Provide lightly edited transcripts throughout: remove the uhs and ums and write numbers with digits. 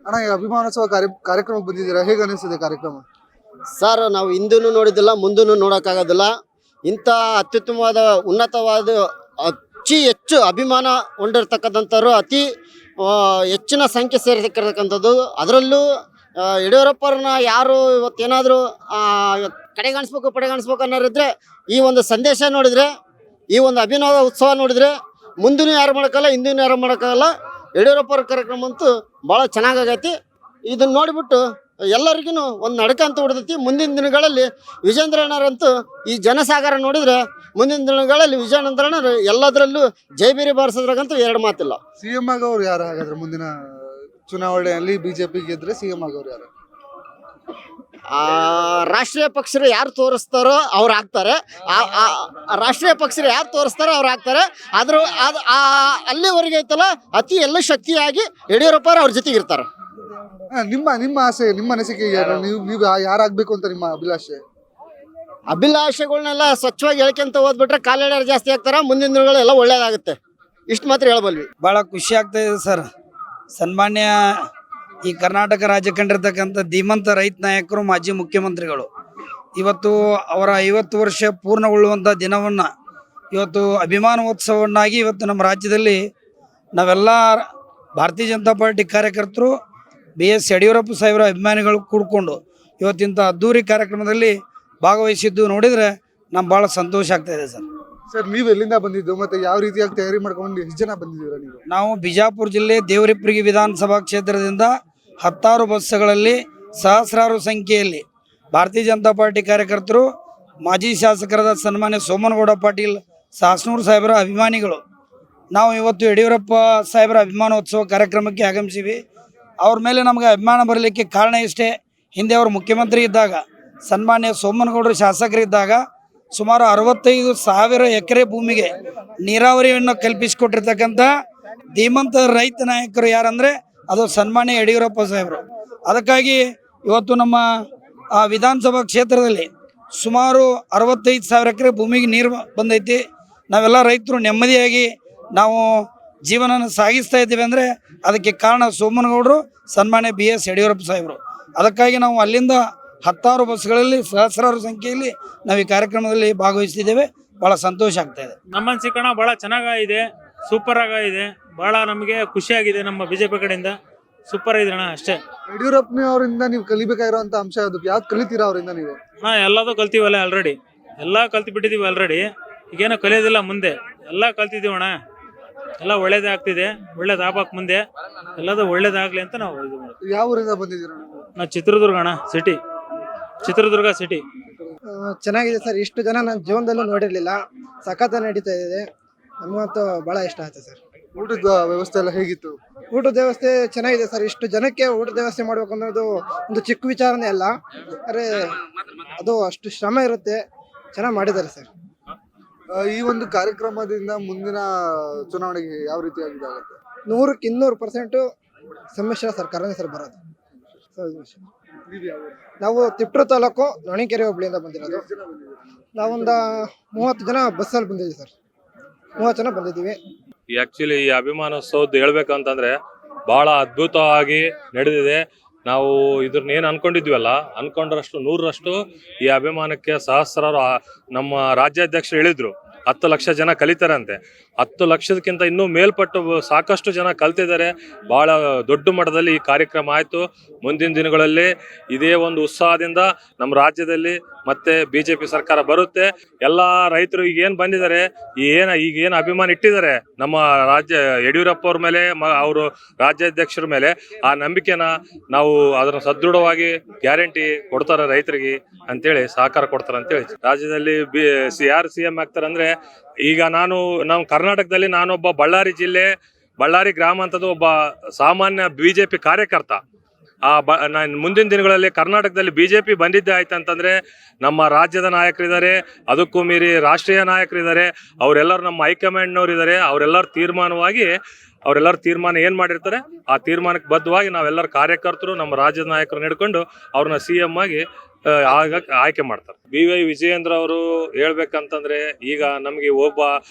ಅಣ್ಣ ಈ ಅಭಿಮಾನೋತ್ಸವ ಕಾರ್ಯಕ್ರಮಕ್ಕೆ ಬಂದಿದ್ದೀರಾ, ಹೇಗೆ ಅನಿಸ್ತದೆ ಕಾರ್ಯಕ್ರಮ? ಸರ್, ನಾವು ಹಿಂದೂ ನೋಡಿದ್ದಿಲ್ಲ, ಮುಂದೂ ನೋಡೋಕ್ಕಾಗೋದಿಲ್ಲ. ಇಂಥ ಅತ್ಯುತ್ತಮವಾದ ಉನ್ನತವಾದ ಹೆಚ್ಚು ಅಭಿಮಾನ ಹೊಂದಿರತಕ್ಕಂಥವ್ರು ಅತಿ ಹೆಚ್ಚಿನ ಸಂಖ್ಯೆ ಸೇರಿರ್ತಕ್ಕಂಥದ್ದು. ಅದರಲ್ಲೂ ಯಡಿಯೂರಪ್ಪರನ್ನ ಯಾರು ಇವತ್ತೇನಾದರೂ ಪಡೆಗಾಣಿಸ್ಬೇಕು ಅನ್ನೋರಿದ್ರೆ ಈ ಒಂದು ಸಂದೇಶ ನೋಡಿದರೆ, ಈ ಒಂದು ಅಭಿನವ ಉತ್ಸವ ನೋಡಿದರೆ ಮುಂದಿನ ಯಾರು ಮಾಡೋಕ್ಕಲ್ಲ, ಹಿಂದಿನ ಯಾರು ಮಾಡೋಕ್ಕಾಗಲ್ಲ. ಯಡಿಯೂರಪ್ಪರ ಕಾರ್ಯಕ್ರಮ ಅಂತೂ ಭಾಳ ಚೆನ್ನಾಗೈತಿ. ಇದನ್ನು ನೋಡಿಬಿಟ್ಟು ಎಲ್ಲರಿಗೂ ಒಂದು ನಡಕ ಅಂತ ಹೊಡೆದೈತಿ. ಮುಂದಿನ ದಿನಗಳಲ್ಲಿ ವಿಜೇಂದ್ರಣ್ಣರಂತೂ ಈ ಜನಸಾಗರ ನೋಡಿದ್ರೆ ಮುಂದಿನ ದಿನಗಳಲ್ಲಿ ವಿಜಯೇಂದ್ರಣ್ಣರು ಎಲ್ಲದರಲ್ಲೂ ಜೈಬೀರಿ ಬಾರಿಸೋದ್ರಾಗಂತೂ ಎರಡು ಮಾತಿಲ್ಲ. ಸಿಎಂ ಆಗೋರು ಯಾರು ಹಾಗಾದ್ರೆ ಮುಂದಿನ ಚುನಾವಣೆಯಲ್ಲಿ? ಬಿಜೆಪಿ ಗೆದ್ರೆ ಸಿಎಂ ಆಗೋರು ಯಾರು? ರಾಷ್ಟ್ರೀಯ ಪಕ್ಷರು ಯಾರು ತೋರಿಸ್ತಾರೋ ಅವ್ರು ಆಗ್ತಾರೆ. ರಾಷ್ಟ್ರೀಯ ಪಕ್ಷರು ಯಾರು ತೋರಿಸ್ತಾರೋ ಅವ್ರು ಆಗ್ತಾರೆ. ಆದರೂ ಅಲ್ಲಿವರೆಗೆ ಐತಲ್ಲ, ಅತಿ ಎಲ್ಲ ಶಕ್ತಿಯಾಗಿ ಯಡಿಯೂರಪ್ಪರು ಅವ್ರ ಜೊತೆಗೆ ಇರ್ತಾರೆ. ನಿಮ್ಮ ಆಸೆ, ನಿಮ್ಮ ಅನಿಸಿಕೆ ಏನು? ನೀವು ಯಾರಾಗಬೇಕು ಅಂತ ನಿಮ್ಮ ಅಭಿಲಾಷೆ? ಅಭಿಲಾಷೆಗಳನ್ನೆಲ್ಲ ಸ್ವಚ್ಛವಾಗಿ ಹೇಳ್ಕೊಂತ ಹೋದ್ಬಿಟ್ರೆ ಕಾಲೆಡರು ಜಾಸ್ತಿ ಆಗ್ತಾರೆ. ಮುಂದಿನ ದಿನಗಳೆಲ್ಲ ಒಳ್ಳೇದಾಗುತ್ತೆ. ಇಷ್ಟು ಮಾತ್ರ ಹೇಳಬಲ್ವಿ. ಭಾಳ ಖುಷಿ ಆಗ್ತಾ ಇದೆ ಸರ್. ಸನ್ಮಾನ್ಯ ಈ ಕರ್ನಾಟಕ ರಾಜ್ಯ ಕಂಡಿರ್ತಕ್ಕಂಥ ಧೀಮಂತ ರೈತ ನಾಯಕರು, ಮಾಜಿ ಮುಖ್ಯಮಂತ್ರಿಗಳು ಇವತ್ತು ಅವರ 50 ವರ್ಷ ಪೂರ್ಣಗೊಳ್ಳುವಂಥ ದಿನವನ್ನು ಇವತ್ತು ಅಭಿಮಾನೋತ್ಸವವನ್ನಾಗಿ ಇವತ್ತು ನಮ್ಮ ರಾಜ್ಯದಲ್ಲಿ ನಾವೆಲ್ಲ ಭಾರತೀಯ ಜನತಾ ಪಾರ್ಟಿ ಕಾರ್ಯಕರ್ತರು, BS ಯಡಿಯೂರಪ್ಪ ಸಾಹೇಬರ ಅಭಿಮಾನಿಗಳು ಕೂಡ್ಕೊಂಡು ಇವತ್ತಿಂಥ ಅದ್ದೂರಿ ಕಾರ್ಯಕ್ರಮದಲ್ಲಿ ಭಾಗವಹಿಸಿದ್ದು ನೋಡಿದರೆ ನಮ್ಗೆ ಭಾಳ ಸಂತೋಷ ಆಗ್ತಾಯಿದೆ ಸರ್. ಸರ್, ನೀವು ಎಲ್ಲಿಂದ ಬಂದಿದ್ದು ಮತ್ತು ಯಾವ ರೀತಿಯಾಗಿ ತಯಾರಿ ಮಾಡ್ಕೊಂಡು ಎಷ್ಟು ಜನ ಬಂದಿದ್ದೀರಾ ನೀವು? ನಾವು ಬಿಜಾಪುರ ಜಿಲ್ಲೆ ದೇವರಿಪ್ಪರಿಗೆ ವಿಧಾನಸಭಾ ಕ್ಷೇತ್ರದಿಂದ 10 ಬಸ್ಸುಗಳಲ್ಲಿ ಸಹಸ್ರಾರು ಸಂಖ್ಯೆಯಲ್ಲಿ ಭಾರತೀಯ ಜನತಾ ಪಾರ್ಟಿ ಕಾರ್ಯಕರ್ತರು, ಮಾಜಿ ಶಾಸಕರಾದ ಸನ್ಮಾನ್ಯ ಸೋಮನಗೌಡ ಪಾಟೀಲ್ ಸಾಸ್ನೂರು ಸಾಹೇಬರ ಅಭಿಮಾನಿಗಳು ನಾವು ಇವತ್ತು ಯಡಿಯೂರಪ್ಪ ಸಾಹೇಬರ ಅಭಿಮಾನೋತ್ಸವ ಕಾರ್ಯಕ್ರಮಕ್ಕೆ ಆಗಮಿಸಿವಿ. ಅವ್ರ ಮೇಲೆ ನಮಗೆ ಅಭಿಮಾನ ಬರಲಿಕ್ಕೆ ಕಾರಣ ಇಷ್ಟೇ. ಹಿಂದೆ ಅವರು ಮುಖ್ಯಮಂತ್ರಿ ಇದ್ದಾಗ, ಸನ್ಮಾನ್ಯ ಸೋಮನಗೌಡರು ಶಾಸಕರಿದ್ದಾಗ ಸುಮಾರು 65,000 ಎಕರೆ ಭೂಮಿಗೆ ನೀರಾವರಿಯನ್ನು ಕಲ್ಪಿಸಿಕೊಟ್ಟಿರ್ತಕ್ಕಂಥ ಧೀಮಂತ ರೈತ ನಾಯಕರು ಯಾರಂದರೆ ಅದು ಸನ್ಮಾನ್ಯ ಯಡಿಯೂರಪ್ಪ ಸಾಹೇಬರು. ಅದಕ್ಕಾಗಿ ಇವತ್ತು ನಮ್ಮ ವಿಧಾನಸಭಾ ಕ್ಷೇತ್ರದಲ್ಲಿ ಸುಮಾರು 65,000 ಎಕರೆ ಭೂಮಿಗೆ ನೀರು ಬಂದೈತಿ. ನಾವೆಲ್ಲ ರೈತರು ನೆಮ್ಮದಿಯಾಗಿ ನಾವು ಜೀವನ ಸಾಗಿಸ್ತಾ ಇದ್ದೀವಿ ಅಂದರೆ ಅದಕ್ಕೆ ಕಾರಣ ಸೋಮನಗೌಡರು, ಸನ್ಮಾನ್ಯ BS ಯಡಿಯೂರಪ್ಪ ಸಾಹೇಬರು. ಅದಕ್ಕಾಗಿ ನಾವು ಅಲ್ಲಿಂದ 10 ಬಸ್ಗಳಲ್ಲಿ ಸಹಸ್ರಾರು ಸಂಖ್ಯೆಯಲ್ಲಿ ನಾವು ಈ ಕಾರ್ಯಕ್ರಮದಲ್ಲಿ ಭಾಗವಹಿಸ್ತಿದ್ದೇವೆ. ಭಾಳ ಸಂತೋಷ ಆಗ್ತಾ ಇದೆ. ನಮ್ಮ ಅನಿಸಿಕೆ ಭಾಳ ಚೆನ್ನಾಗಿದೆ, ಸೂಪರ್ ಆಗಿದೆ. ಭಾಳ ನಮಗೆ ಖುಷಿಯಾಗಿದೆ. ನಮ್ಮ ಬಿಜೆಪಿ ಕಡೆಯಿಂದ ಸೂಪರ್ ಇದೆ ಅಣ್ಣ. ಅಷ್ಟೇ. ಯಡಿಯೂರಪ್ಪನವರಿಂದ ನೀವು ಕಲಿಬೇಕಾಗಿರುವಂಥ ಅಂಶ ಅದು ಯಾವ್ದು ಕಲಿತೀರಾ ಅವರಿಂದ ನೀವು? ಎಲ್ಲದೂ ಕಲ್ತೀವಲ್ಲ, ಆಲ್ರೆಡಿ ಎಲ್ಲ ಕಲ್ತು ಆಲ್ರೆಡಿ. ಈಗೇನೋ ಕಲಿಯೋದಿಲ್ಲ, ಮುಂದೆ ಎಲ್ಲ ಕಲ್ತಿದ್ದೀವಣ್ಣ. ಎಲ್ಲ ಒಳ್ಳೇದೇ ಆಗ್ತಿದೆ, ಒಳ್ಳೇದಾಗಬೇಕು ಮುಂದೆ, ಎಲ್ಲದೂ ಒಳ್ಳೇದಾಗಲಿ ಅಂತ ನಾವು ಇದು ಮಾಡ್ತೀವಿ. ಯಾವ ಊರಿಂದ ಬಂದಿದ್ದೀರಾ? ನಾವು ಚಿತ್ರದುರ್ಗ ಅಣ್ಣ, ಚಿತ್ರದುರ್ಗ ಸಿಟಿ. ಚೆನ್ನಾಗಿದೆ ಸರ್. ಇಷ್ಟು ಜನ ನನ್ನ ಜೀವನದಲ್ಲೂ ನೋಡಿರಲಿಲ್ಲ. ಸಖತ್ ನಡೀತಾ ಇದೆ. ನಮಗಂತೂ ಭಾಳ ಇಷ್ಟ ಆಯ್ತು ಸರ್. ಊಟದ ವ್ಯವಸ್ಥೆ ಎಲ್ಲ ಹೇಗಿತ್ತು? ಊಟದ ವ್ಯವಸ್ಥೆ ಚೆನ್ನಾಗಿದೆ ಸರ್. ಇಷ್ಟು ಜನಕ್ಕೆ ಊಟದ ವ್ಯವಸ್ಥೆ ಮಾಡಬೇಕು ಅನ್ನೋದು ಒಂದು ಚಿಕ್ಕ ವಿಚಾರನೇ ಅಲ್ಲ. ಅರೆ, ಅದು ಅಷ್ಟು ಶ್ರಮ ಇರುತ್ತೆ. ಚೆನ್ನಾಗಿ ಮಾಡಿದ್ದಾರೆ ಸರ್. ಈ ಒಂದು ಕಾರ್ಯಕ್ರಮದಿಂದ ಮುಂದಿನ ಚುನಾವಣೆಗೆ ಯಾವ ರೀತಿಯಾಗಿದೆ ಆಗುತ್ತೆ? 100ಕ್ಕೆ 200% ಸಮ್ಮಿಶ್ರ ಸರ್ಕಾರನೇ ಸರ್ ಬರೋದು. ನಾವು ತಿಪ್ಟೂರು ತಾಲೂಕು ನೊಣಿಕೆರೆ ಹೋಬಳಿಯಿಂದ ಬಂದಿರೋದು. ನಾವೊಂದು 30 ಜನ ಬಸ್ಸಲ್ಲಿ ಬಂದಿದ್ದೀವಿ ಸರ್. 30 ಜನ ಬಂದಿದ್ದೀವಿ. ಆಕ್ಚುಲಿ ಈ ಅಭಿಮಾನೋತ್ಸವದ್ದು ಹೇಳ್ಬೇಕಂತಂದ್ರೆ ಬಹಳ ಅದ್ಭುತವಾಗಿ ನಡೆದಿದೆ. ನಾವು ಇದ್ರನ್ನ ಏನು ಅನ್ಕೊಂಡಿದ್ವಲ್ಲ, ಅನ್ಕೊಂಡ್ರಷ್ಟು 100ರಷ್ಟು ಈ ಅಭಿಮಾನಕ್ಕೆ ಸಹಸ್ರಾರು ನಮ್ಮ ರಾಜ್ಯಾಧ್ಯಕ್ಷರು ಹೇಳಿದ್ರು 10 ಲಕ್ಷ ಜನ ಕಲಿತಾರಂತೆ. 10 ಲಕ್ಷದಕ್ಕಿಂತ ಇನ್ನೂ ಮೇಲ್ಪಟ್ಟು ಸಾಕಷ್ಟು ಜನ ಕಲ್ತಿದ್ದಾರೆ. ಭಾಳ ದೊಡ್ಡ ಮಟ್ಟದಲ್ಲಿ ಈ ಕಾರ್ಯಕ್ರಮ ಆಯಿತು. ಮುಂದಿನ ದಿನಗಳಲ್ಲಿ ಇದೇ ಒಂದು ಉತ್ಸಾಹದಿಂದ ನಮ್ಮ ರಾಜ್ಯದಲ್ಲಿ ಮತ್ತೆ BJP ಸರ್ಕಾರ ಬರುತ್ತೆ. ಎಲ್ಲ ರೈತರು ಈಗೇನು ಬಂದಿದ್ದಾರೆ, ಈಗೇನು ಅಭಿಮಾನ ಇಟ್ಟಿದ್ದಾರೆ ನಮ್ಮ ರಾಜ್ಯ ಯಡಿಯೂರಪ್ಪ ಅವ್ರ ಮೇಲೆ, ಅವರು ರಾಜ್ಯಾಧ್ಯಕ್ಷರ ಮೇಲೆ, ಆ ನಂಬಿಕೆನ ನಾವು ಅದನ್ನು ಸದೃಢವಾಗಿ ಗ್ಯಾರಂಟಿ ಕೊಡ್ತಾರೆ ರೈತರಿಗೆ ಅಂತೇಳಿ, ಸಹಕಾರ ಕೊಡ್ತಾರೆ ಅಂತೇಳಿ. ರಾಜ್ಯದಲ್ಲಿ ಯಾರು CM ಆಗ್ತಾರೆ ಅಂದರೆ, ಈಗ ನಮ್ಮ ಕರ್ನಾಟಕದಲ್ಲಿ ನಾನೊಬ್ಬ ಬಳ್ಳಾರಿ ಗ್ರಾಮಾಂತದ ಒಬ್ಬ ಸಾಮಾನ್ಯ BJP ಕಾರ್ಯಕರ್ತ. ಮುಂದಿನ ದಿನಗಳಲ್ಲಿ ಕರ್ನಾಟಕದಲ್ಲಿ BJP ಬಂದಿದ್ದೆ ಆಯ್ತಂತಂದ್ರೆ ನಮ್ಮ ರಾಜ್ಯದ ನಾಯಕರಿದ್ದಾರೆ, ಅದಕ್ಕೂ ಮೀರಿ ರಾಷ್ಟ್ರೀಯ ನಾಯಕರಿದ್ದಾರೆ, ಅವರೆಲ್ಲರೂ ನಮ್ಮ ಹೈಕಮಾಂಡ್ನವ್ರು ಇದ್ದಾರೆ. ಅವರೆಲ್ಲರ ತೀರ್ಮಾನ ಏನು ಮಾಡಿರ್ತಾರೆ ಆ ತೀರ್ಮಾನಕ್ಕೆ ಬದ್ಧವಾಗಿ ನಾವೆಲ್ಲರ ಕಾರ್ಯಕರ್ತರು, ನಮ್ಮ ರಾಜ್ಯದ ನಾಯಕರು ನಡ್ಕೊಂಡು ಅವ್ರನ್ನ CM ಆಗಿ ಆಯ್ಕೆ ಮಾಡ್ತಾರೆ. BY ವಿಜಯೇಂದ್ರ ಅವರು ಹೇಳ್ಬೇಕಂತಂದ್ರೆ, ಈಗ ನಮಗೆ ಒಬ್ಬ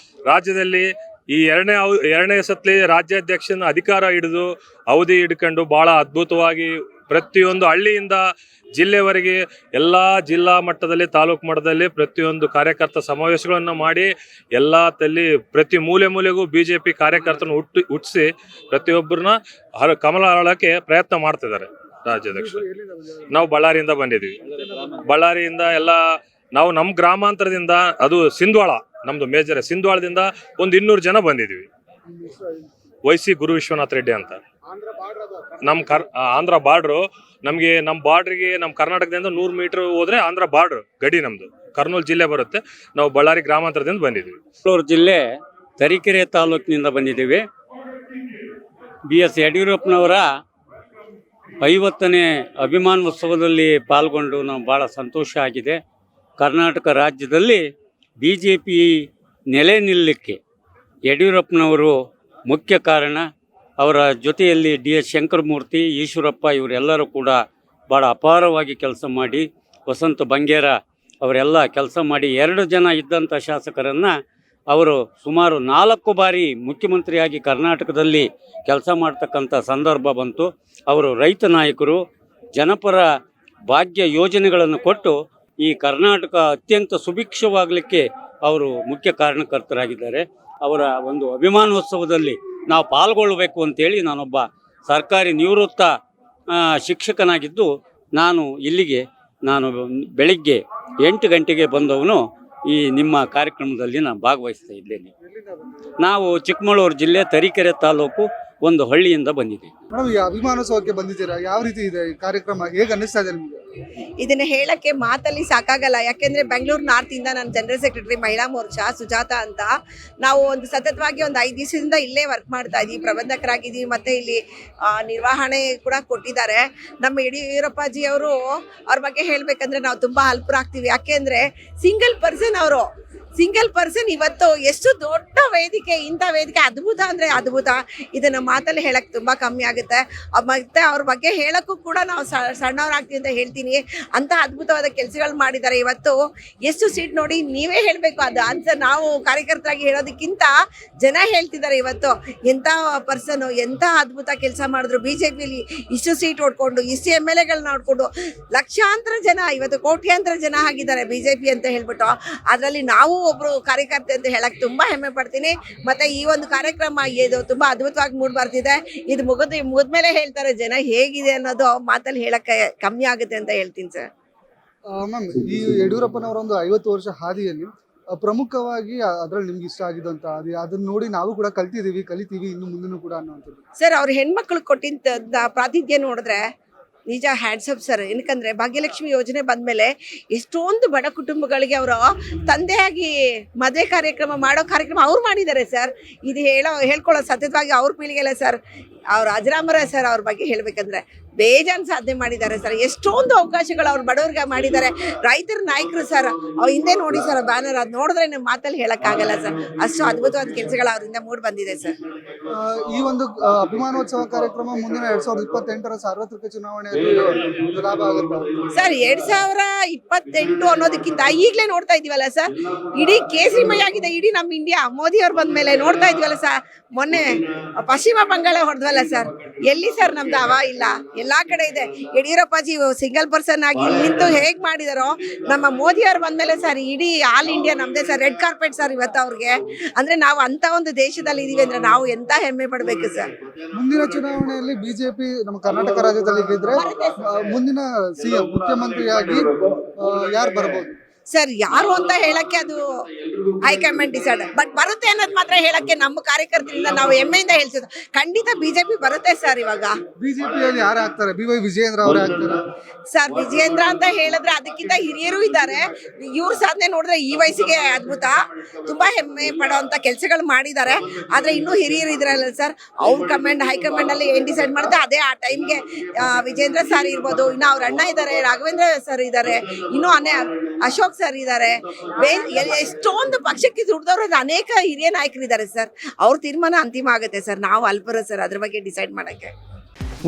ರಾಜ್ಯದಲ್ಲಿ ಈ ಎರಡನೇ ಸತ್ಲಿ ರಾಜ್ಯಾಧ್ಯಕ್ಷನ ಅಧಿಕಾರ ಹಿಡಿದು ಅವಧಿ ಹಿಡ್ಕೊಂಡು ಬಹಳ ಅದ್ಭುತವಾಗಿ ಪ್ರತಿಯೊಂದು ಹಳ್ಳಿಯಿಂದ ಜಿಲ್ಲೆವರೆಗೆ ಎಲ್ಲ ಜಿಲ್ಲಾ ಮಟ್ಟದಲ್ಲಿ ತಾಲೂಕು ಮಟ್ಟದಲ್ಲಿ ಪ್ರತಿಯೊಂದು ಕಾರ್ಯಕರ್ತ ಸಮಾವೇಶಗಳನ್ನು ಮಾಡಿ ಎಲ್ಲ ತಲ್ಲಿ ಪ್ರತಿ ಮೂಲೆಗೂ ಬಿಜೆಪಿ ಕಾರ್ಯಕರ್ತರನ್ನು ಹುಟ್ಟಿಸಿ ಪ್ರತಿಯೊಬ್ಬರನ್ನ ಕಮಲ ಅರಳಕ್ಕೆ ಪ್ರಯತ್ನ ಮಾಡ್ತಿದ್ದಾರೆ ರಾಜ್ಯಾಧ್ಯಕ್ಷರು. ನಾವು ಬಳ್ಳಾರಿಯಿಂದ ಬಂದಿದ್ದೀವಿ. ಬಳ್ಳಾರಿಯಿಂದ ಎಲ್ಲ ನಾವು ನಮ್ಮ ಗ್ರಾಮಾಂತರದಿಂದ, ಅದು ಸಿಂಧ್ವಾಳ ನಮ್ದು ಮೇಜರ್, ಸಿಂಧ್ವಾಳದಿಂದ ಒಂದು 200 ಜನ ಬಂದಿದ್ದೀವಿ. ವೈಸಿ ಗುರು ವಿಶ್ವನಾಥ್ ರೆಡ್ಡಿ ಅಂತ ಆಂಧ್ರ ಬಾರ್ಡ್ರು. ನಮಗೆ ನಮ್ಮ ಬಾರ್ಡ್ರಿಗೆ ನಮ್ಮ ಕರ್ನಾಟಕದಿಂದ 100 ಮೀಟರ್ ಹೋದ್ರೆ ಆಂಧ್ರ ಬಾರ್ಡ್ರ್ ಗಡಿ ನಮ್ದು ಕರ್ನೂಲ್ ಜಿಲ್ಲೆ ಬರುತ್ತೆ. ನಾವು ಬಳ್ಳಾರಿ ಗ್ರಾಮಾಂತರದಿಂದ ಬಂದಿದ್ದೀವಿ. ಚಿಕ್ಕಮಗಳೂರು ಜಿಲ್ಲೆ ತರೀಕೆರೆ ತಾಲೂಕಿನಿಂದ ಬಂದಿದ್ದೀವಿ. BS ಯಡಿಯೂರಪ್ಪನವರ 50ನೇ ಅಭಿಮಾನೋತ್ಸವದಲ್ಲಿ ಪಾಲ್ಗೊಂಡು ನಾವು ಭಾಳ ಸಂತೋಷ ಆಗಿದೆ. ಕರ್ನಾಟಕ ರಾಜ್ಯದಲ್ಲಿ BJP ನೆಲೆ ನಿಲ್ಲಕ್ಕೆ ಯಡಿಯೂರಪ್ಪನವರು ಮುಖ್ಯ ಕಾರಣ. ಅವರ ಜೊತೆಯಲ್ಲಿ DS ಶಂಕರಮೂರ್ತಿ, ಈಶ್ವರಪ್ಪ ಇವರೆಲ್ಲರೂ ಕೂಡ ಭಾಳ ಅಪಾರವಾಗಿ ಕೆಲಸ ಮಾಡಿ, ವಸಂತ ಬಂಗೇರ ಅವರೆಲ್ಲ ಕೆಲಸ ಮಾಡಿ 2 ಜನ ಇದ್ದಂಥ ಶಾಸಕರನ್ನು ಅವರು ಸುಮಾರು 4 ಬಾರಿ ಮುಖ್ಯಮಂತ್ರಿಯಾಗಿ ಕರ್ನಾಟಕದಲ್ಲಿ ಕೆಲಸ ಮಾಡ್ತಕ್ಕಂಥ ಸಂದರ್ಭ ಬಂತು. ಅವರು ರೈತ ನಾಯಕರು, ಜನಪರ ಭಾಗ್ಯ ಯೋಜನೆಗಳನ್ನು ಕೊಟ್ಟು ಈ ಕರ್ನಾಟಕ ಅತ್ಯಂತ ಸುಭಿಕ್ಷವಾಗಲಿಕ್ಕೆ ಅವರು ಮುಖ್ಯ ಕಾರಣಕರ್ತರಾಗಿದ್ದಾರೆ. ಅವರ ಒಂದು ಅಭಿಮಾನೋತ್ಸವದಲ್ಲಿ ನಾವು ಪಾಲ್ಗೊಳ್ಳಬೇಕು ಅಂತೇಳಿ ನಾನೊಬ್ಬ ಸರ್ಕಾರಿ ನಿವೃತ್ತ ಶಿಕ್ಷಕನಾಗಿದ್ದು ಇಲ್ಲಿಗೆ ಬೆಳಿಗ್ಗೆ 8 ಗಂಟೆಗೆ ಬಂದವನು ಈ ನಿಮ್ಮ ಕಾರ್ಯಕ್ರಮದಲ್ಲಿ ನಾನು ಭಾಗವಹಿಸ್ತಾ ಇದ್ದೇನೆ. ನಾವು ಚಿಕ್ಕಮಗಳೂರು ಜಿಲ್ಲೆ ತರೀಕೆರೆ ತಾಲೂಕು ಒಂದು ಹಳ್ಳಿಯಿಂದ ಬಂದಿದ್ದೀವಿ. ಮೇಡಮ್, ಈ ಅಭಿಮಾನೋತ್ಸವಕ್ಕೆ ಬಂದಿದ್ದೀರಾ, ಯಾವ ರೀತಿ ಇದೆ ಈ ಕಾರ್ಯಕ್ರಮ, ಹೇಗೆ ಅನ್ನಿಸ್ತಾ ಇದೆ ನಿಮಗೆ? ಇದನ್ನ ಹೇಳಕ್ಕೆ ಮಾತಲ್ಲಿ ಸಾಕಾಗಲ್ಲ. ಯಾಕೆಂದ್ರೆ ಬೆಂಗಳೂರು ನಾರ್ತ್ ಇಂದ ನಾನು ಜನರಲ್ ಸೆಕ್ರೆಟರಿ ಮಹಿಳಾ ಮೋರ್ಚಾ ಸುಜಾತ ಅಂತ, ನಾವು ಒಂದು ಸತತವಾಗಿ ಒಂದು 5 ದಿವಸದಿಂದ ಇಲ್ಲೇ ವರ್ಕ್ ಮಾಡ್ತಾ ಇದೀವಿ, ಪ್ರಬಂಧಕರಾಗಿದ್ದೀವಿ. ಮತ್ತೆ ಇಲ್ಲಿ ನಿರ್ವಹಣೆ ಕೂಡ ಕೊಟ್ಟಿದ್ದಾರೆ. ನಮ್ಮ ಯಡಿಯೂರಪ್ಪಾಜಿ ಅವರು, ಅವ್ರ ಬಗ್ಗೆ ಹೇಳ್ಬೇಕಂದ್ರೆ ನಾವು ತುಂಬಾ ಅಲ್ಪರಾಗ್ತೀವಿ. ಯಾಕೆಂದ್ರೆ ಸಿಂಗಲ್ ಪರ್ಸನ್ ಇವತ್ತು ಎಷ್ಟು ದೊಡ್ಡ ವೇದಿಕೆ, ಇಂಥ ವೇದಿಕೆ ಅದ್ಭುತ ಅಂದ್ರೆ ಅದ್ಭುತ. ಇದನ್ನ ಮಾತಲ್ಲಿ ಹೇಳಕ್ ತುಂಬಾ ಕಮ್ಮಿ ಆಗುತ್ತೆ. ಮತ್ತೆ ಅವ್ರ ಬಗ್ಗೆ ಹೇಳಕ್ಕೂ ಕೂಡ ನಾವು ಸಣ್ಣವರಾಗ್ತೀವಿ ಅಂತ ಹೇಳ್ತೀನಿ. ಅಂತ ಅದ್ಭುತವಾದ ಕೆಲಸಗಳು ಮಾಡಿದ್ದಾರೆ. ಇವತ್ತು ಎಷ್ಟು ಸೀಟ್ ನೋಡಿ ನೀವೇ ಹೇಳ್ಬೇಕು ಅದು ಆನ್ಸರ್. ನಾವು ಕಾರ್ಯಕರ್ತರಾಗಿ ಹೇಳೋದಕ್ಕಿಂತ ಜನ ಹೇಳ್ತಿದ್ದಾರೆ ಇವತ್ತು ಎಂಥ ಪರ್ಸನ್, ಎಂಥ ಅದ್ಭುತ ಕೆಲಸ ಮಾಡಿದ್ರು. BJPಲಿ ಇಷ್ಟು ಸೀಟ್ ಹೊಡ್ಕೊಂಡು, ಇಷ್ಟು MLAಗಳನ್ನ ನೋಡ್ಕೊಂಡು ಲಕ್ಷಾಂತರ ಜನ, ಇವತ್ತು ಕೋಟ್ಯಾಂತರ ಜನ ಆಗಿದ್ದಾರೆ BJP ಅಂತ ಹೇಳ್ಬಿಟ್ಟು. ಅದರಲ್ಲಿ ನಾವು ಒಬ್ರು ಕಾರ್ಯಕರ್ತೆ ಅಂತ ಹೇಳಕ್ ತುಂಬಾ ಹೆಮ್ಮೆ ಪಡ್ತೀನಿ. ಮತ್ತೆ ಈ ಒಂದು ಕಾರ್ಯಕ್ರಮ ಇದು ತುಂಬಾ ಅದ್ಭುತವಾಗಿ ಮೂಡ್ ಬರ್ತಿದೆ. ಇದು ಮುಗಿದ್ಮೇಲೆ ಹೇಳ್ತಾರೆ ಜನ ಹೇಗಿದೆ ಅನ್ನೋದು ಮಾತಲ್ಲಿ ಹೇಳಕ್ಕೆ ಕಮ್ಮಿ ಆಗುತ್ತೆ ಅಂತ ಹೇಳ್ತೀನಿ ಸರ್. ಮ್ಯಾಮ್, ಈ ಯಡಿಯೂರಪ್ಪನವರ ಒಂದು 50 ವರ್ಷ ಹಾದಿಯಲ್ಲಿ ಪ್ರಮುಖವಾಗಿ ಅದ್ರಲ್ಲಿ ನಿಮ್ಗೆ ಇಷ್ಟ ಆಗಿದಂತ ಅದನ್ನ ನೋಡಿ ನಾವು ಕೂಡ ಕಲಿತೀವಿ ಇನ್ನು ಮುಂದೆನೂ ಕೂಡ ಅನ್ನುವಂಥದ್ದು. ಸರ್, ಅವ್ರ ಹೆಣ್ಮಕ್ಳು ಕೊಟ್ಟಿದ್ದ ಪ್ರಾತಿನಿಧ್ಯ ನೋಡಿದ್ರೆ ನಿಜ ಹ್ಯಾಂಡ್ಸಪ್ ಸರ್. ಏನಕ್ಕಂದ್ರೆ ಭಾಗ್ಯಲಕ್ಷ್ಮಿ ಯೋಜನೆ ಬಂದ್ಮೇಲೆ ಎಷ್ಟೊಂದು ಬಡ ಕುಟುಂಬಗಳಿಗೆ ಅವರ ತಂದೆಯಾಗಿ ಮದುವೆ ಮಾಡೋ ಕಾರ್ಯಕ್ರಮ ಅವ್ರು ಮಾಡಿದ್ದಾರೆ ಸರ್. ಇದು ಹೇಳ್ಕೊಳ್ಳೋ ಸತತವಾಗಿ ಅವ್ರ ಪೀಳಿಗೆಲ್ಲ ಸರ್. ಅವ್ರ ಅಜರಾಮರ ಸರ್. ಅವ್ರ ಬಗ್ಗೆ ಹೇಳ್ಬೇಕಂದ್ರೆ ಬೇಜಾನ್ ಸಾಧನೆ ಮಾಡಿದ್ದಾರೆ ಸರ್. ಎಷ್ಟೊಂದು ಅವಕಾಶಗಳು ಅವ್ರು ಬಡವ್ರಿಗೆ ಮಾಡಿದ್ದಾರೆ. ರೈತರ ನಾಯಕರು ಸರ್. ಅವ್ರ ಹಿಂದೆ ನೋಡಿ ಸರ್ ಬ್ಯಾನರ್, ಅದು ನೋಡಿದ್ರೆ ನಮ್ಮ ಮಾತಲ್ಲಿ ಹೇಳಕ್ಕಾಗಲ್ಲ ಸರ್. ಅಷ್ಟು ಅದ್ಭುತವಾದ ಕೆಲಸಗಳು ಅವರಿಂದ ಮೂಡ್ ಬಂದಿದೆ ಸರ್. ಈ ಒಂದು ಅಭಿಮಾನೋತ್ಸವ ಕಾರ್ಯಕ್ರಮ ಮುಂದಿನ 2028ರ ಸಾರ್ವತ್ರಿಕ ಚುನಾವಣೆಯಲ್ಲಿ ಲಾಭ ಆಗುತ್ತೆ ಸರ್. 2028 ಅನ್ನೋದಕ್ಕಿಂತ ಈಗಲೇ ನೋಡ್ತಾ ಇದೀವಲ್ಲ ಸರ್, ಇಡೀ ಕೇಸರಿಮಯ ಆಗಿದೆ ಇಡೀ ನಮ್ಮ ಇಂಡಿಯಾ. ಮೋದಿ ಅವ್ರು ಬಂದ್ಮೇಲೆ ನೋಡ್ತಾ ಇದೀವಲ್ಲ ಸರ್. ಮೊನ್ನೆ ಪಶ್ಚಿಮ ಬಂಗಾಳ ಹೊಡೆದ್ವಲ್ಲ ಸರ್, ಎಲ್ಲಿ ಸರ್ ನಮ್ದು ಹವಾ ಇಲ್ಲ, ಎಲ್ಲಾ ಕಡೆ ಇದೆ. ಯಡಿಯೂರಪ್ಪಾಜಿ ಸಿಂಗಲ್ ಪರ್ಸನ್ ಆಗಿ ನಿಂತು ಹೇಗ್ ಮಾಡಿದಾರೋ, ನಮ್ಮ ಮೋದಿ ಅವ್ರು ಬಂದ್ಮೇಲೆ ಸರ್ ಇಡೀ ಆಲ್ ಇಂಡಿಯಾ ನಮ್ದೇ ಸರ್. ರೆಡ್ ಕಾರ್ಪೆಟ್ ಸರ್ ಇವತ್ತು ಅವ್ರಿಗೆ. ಅಂದ್ರೆ ನಾವು ಅಂತ ಒಂದು ದೇಶದಲ್ಲಿ ಇದೀವಿ ಅಂದ್ರೆ ನಾವು ಎಂತ ಹೆಮ್ಮೆ ಪಡ್ಬೇಕು ಸರ್. ಮುಂದಿನ ಚುನಾವಣೆಯಲ್ಲಿ BJP ನಮ್ಮ ಕರ್ನಾಟಕ ರಾಜ್ಯದಲ್ಲಿ ಗೆದ್ರೆ ಮುಂದಿನ CM ಮುಖ್ಯಮಂತ್ರಿಯಾಗಿ ಯಾರು ಬರ್ಬೋದು ಸರ್? ಯಾರು ಅಂತ ಹೇಳಕ್ಕೆ ಅದು ಹೈಕಮಾಂಡ್ ಡಿಸೈಡ್. ಬಟ್ ಬರುತ್ತೆ ಅನ್ನೋದು ಮಾತ್ರ ಹೇಳಕ್ಕೆ ನಮ್ಮ ಕಾರ್ಯಕರ್ತರಿಂದ ನಾವು ಹೆಮ್ಮೆಯಿಂದ ಹೇಳ್ತಿದ್ವಿ. ಖಂಡಿತ BJP ಬರುತ್ತೆ ಸರ್. ಇವಾಗ BJPಯಲ್ಲಿ ಯಾರು ಆಗ್ತಾರೆ? BY ವಿಜಯೇಂದ್ರ ಅವರೇ ಆಗ್ತಾರೆ ಸರ್. ವಿಜಯೇಂದ್ರ ಅಂತ ಹೇಳಿದ್ರೆ ಅದಕ್ಕಿಂತ ಹಿರಿಯರು ಇದ್ದಾರೆ. ಇವ್ರ ಸಾಧನೆ ನೋಡಿದ್ರೆ ಈ ವಯಸ್ಸಿಗೆ ಅದ್ಭುತ. ತುಂಬಾ ಹೆಮ್ಮೆ ಪಡೋಂತ ಕೆಲಸಗಳು ಮಾಡಿದ್ದಾರೆ. ಆದ್ರೆ ಇನ್ನೂ ಹಿರಿಯರು ಇದ್ರಲ್ಲ ಸರ್, ಅವ್ರ ಹೈಕಮಾಂಡ್ ಅಲ್ಲಿ ಏನ್ ಡಿಸೈಡ್ ಮಾಡುತ್ತೆ ಅದೇ ಆ ಟೈಮ್ಗೆ. ವಿಜೇಂದ್ರ ಸರ್ ಇರ್ಬೋದು, ಇನ್ನು ಅವ್ರ ಅಣ್ಣ ಇದ್ದಾರೆ, ರಾಘವೇಂದ್ರ ಸರ್ ಇದ್ದಾರೆ, ಇನ್ನು ಅಶೋಕ್ ಸರ್ ಇದ್ದಾರೆ. ಎಷ್ಟೊಂದು ಪಕ್ಷಕ್ಕೆ ದುಡ್ದವ್ರು ಅನೇಕ ಹಿರಿಯ ನಾಯಕರು ಇದ್ದಾರೆ ಸರ್. ಅವ್ರ ತೀರ್ಮಾನ ಅಂತಿಮ ಆಗುತ್ತೆ ಸರ್. ನಾವು ಅಲ್ಪರು ಸರ್ ಅದ್ರ ಬಗ್ಗೆ ಡಿಸೈಡ್ ಮಾಡಕ್ಕೆ.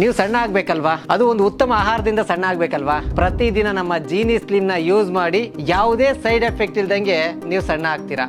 ನೀವು ಸಣ್ಣ ಆಗ್ಬೇಕಲ್ವಾ? ಅದು ಒಂದು ಉತ್ತಮ ಆಹಾರದಿಂದ ಸಣ್ಣ ಆಗ್ಬೇಕಲ್ವಾ? ಪ್ರತಿದಿನ ನಮ್ಮ ಜೀನಿ ಸ್ಲಿಮ್ ನ ಯೂಸ್ ಮಾಡಿ ಯಾವುದೇ ಸೈಡ್ ಎಫೆಕ್ಟ್ ಇಲ್ದಂಗೆ ನೀವು ಸಣ್ಣ ಆಗ್ತೀರಾ.